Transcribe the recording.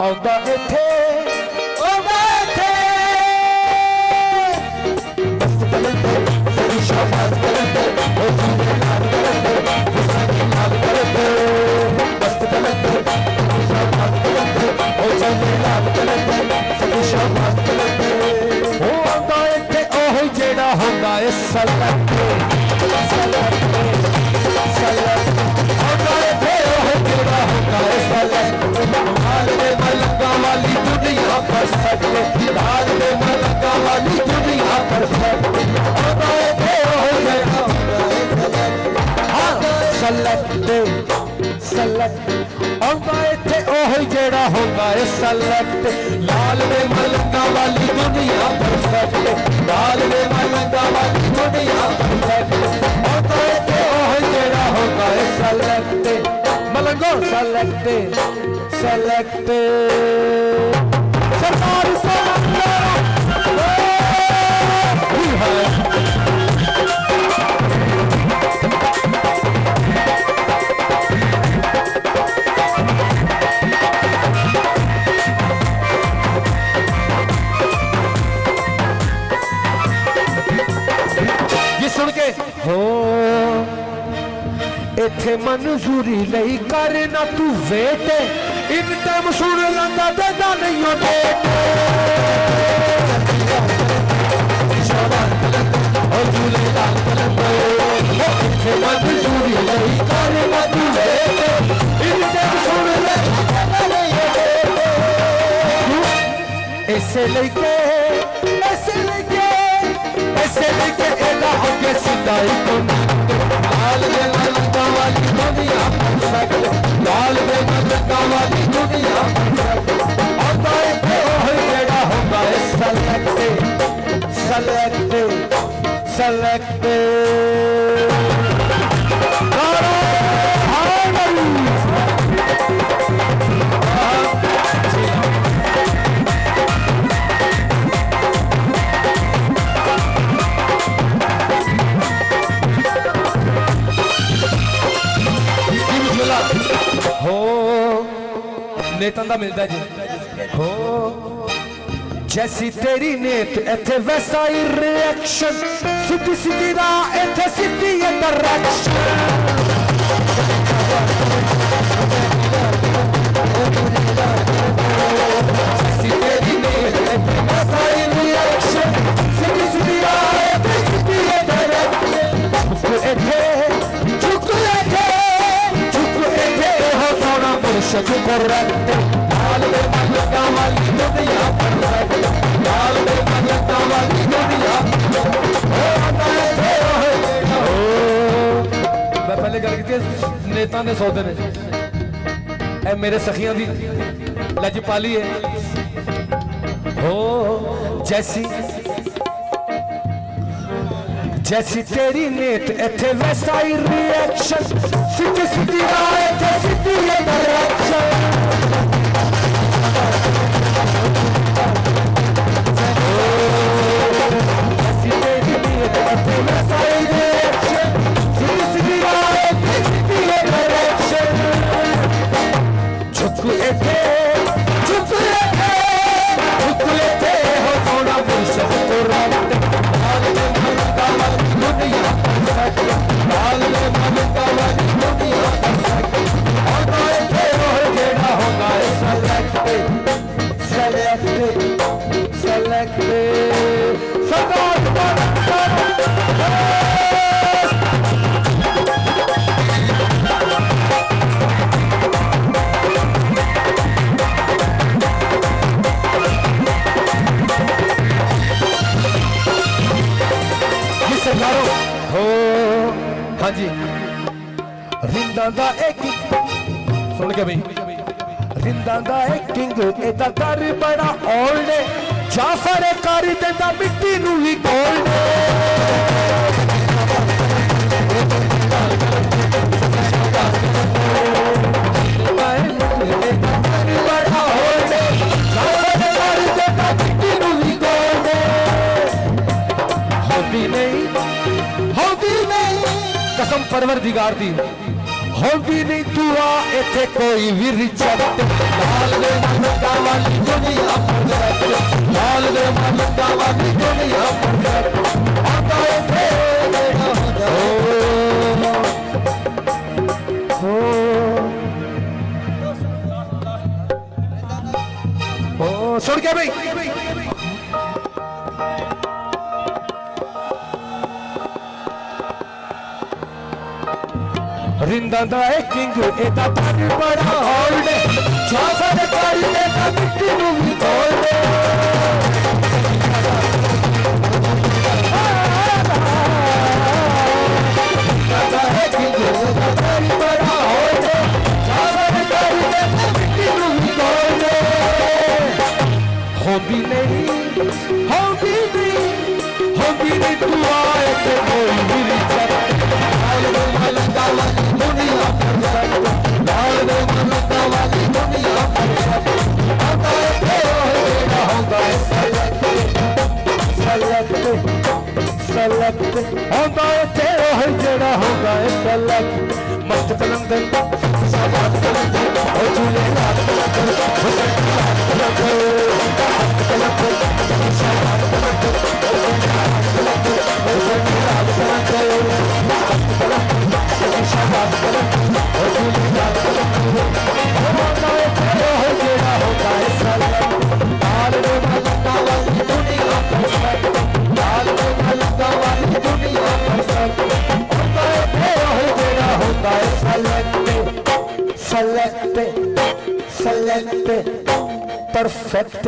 आउंदा इत्थे आउंदा इत्थे मस्त कलंदे तेरी शाबाश कलंदे ओ जीने लाल कलंदे हुसैन लाल कलंदे मस्त कलंदे तेरी शाबाश कलंदे ओ जीने लाल कलंदे तेरी शाबाश कलंदे ओ आउंदा इत्थे ओही जेड़ा हुंदा ए सलत सलत सलत आउंदा इत्थे ओही जेड़ा हुंदा ए सलत लाल दे मलका वाली दुनिया पर सटे लाल दे मलका वाली दुनिया पर सटे आउंदा इत्थे ओही जेड़ा हुंदा ए सलत सलत आउंदा इत्थे ओही जेड़ा हुंदा ए सलत लाल दे मलका वाली दुनिया पर सटे लाल दे मलका वाली दुनिया पर सटे आउंदा इत्थे ओही जेड़ा हुंदा ए सलत मलंगो सलट सलट सरकार ये सुन के हो इत्थे मंजूरी नहीं करना तू वेट इन टाइम सुन लंदा देदा नहीं हो डेट इत्थे मंजूरी नहीं करना तू वेट इन टाइम सुन लंदा नहीं हो डेट ऐसे लेके एला होके सिधाई को लाल दे मलका वाली दुनिया पर सटे लाल दे मलका वाली दुनिया पर सटे आउंदा इत्थे ओही जेड़ा हुंदा ए सलट सलट सलट हो नेतां दा मिलदा जी हो जैसी तेरी नेत इत्थे वैसा ही रिएक्शन सीधी सीधी राह इत्थे सीधी ये डायरेक्शन जैसी तेरी नेत इत्थे वैसा ही रिएक्शन सीधी सीधी राह इत्थे सीधी ये डायरेक्शन मुर्शद करते लाल दे मलका वाली दुनिया पर सटे लाल दे मलका वाली दुनिया मैं पहले गल की नेता ने सौदे ने ए मेरे सखियां दी लजपाली है हो जैसी तेरी नेत इत्थे वैसा ही रिएक्शन सीधी सीधी राह इत्थे सीधी ये डायरेक्शन जैसी तेरी नेत इत्थे वैसा ही रिएक्शन सीधी सीधी राह इत्थे सीधी ये डायरेक्शन झुक इत्थे हो सोना मुर्शद को रखते दुनिया पर सटे लाल दे मलका वाली दुनिया पर सटे आउंदा इत्थे ओही जेड़ा हुंदा ए सलट सलट सलट सरदार हो हाँ जी रिंदा दा एक सुन के भाई रिंदा दा एक किंग एदा कर बड़ा ओल्ड जाफर कारी देंदा मिट्टी नू ही गोल्ड बड़ा ओल्ड जाफर कारी देंदा मिट्टी नू ही गोल्ड होती नहीं कसम परवरदिगार दी होगी नहीं दुआ इथे कोई भी रिजल्ट लाल दे मलका वाली दुनिया परफेक्ट लाल दे मलका वाली दुनिया परफेक्ट आता इथे हो सुन क्या भाई रिंदा दा है किंग एदा पानी बड़ा होल्ड छासा दे काली दे दा मिट्टी नु भी तोड़ दे रिंदा दा है किंग एदा पानी बड़ा होल्ड छासा दे काली दे दा मिट्टी नु भी तोड़ दे होगी नहीं तू आए ते कोई भी रिश्ता लाल दे मलका वाली दुनिया परफेक्ट लाल दे मलका वाली दुनिया परफेक्ट आता है तेरा होगा सेलेक्ट होगा तेरा है जेड़ा होगा सेलेक्ट मस्त कलंदर शाबाश कलंदर ओ झूले लाल कलंदर हुसैन लाल कलंदर मस्त कलंदर शाबाश कलंदर ओ झूले लाल कलंदर हुसैन लाल कलंदर मस्त कलंदर शाबाश कलंदर ओ झूले लाल कलंदर होगा तेरा है जेड़ा होगा सेलेक्ट लाल दे मलका वाली दुनिया परफेक्ट लाल दे मलका वाली दुनिया परफेक्ट होगा तेरा है जेड़ा होगा सेलेक्ट perfect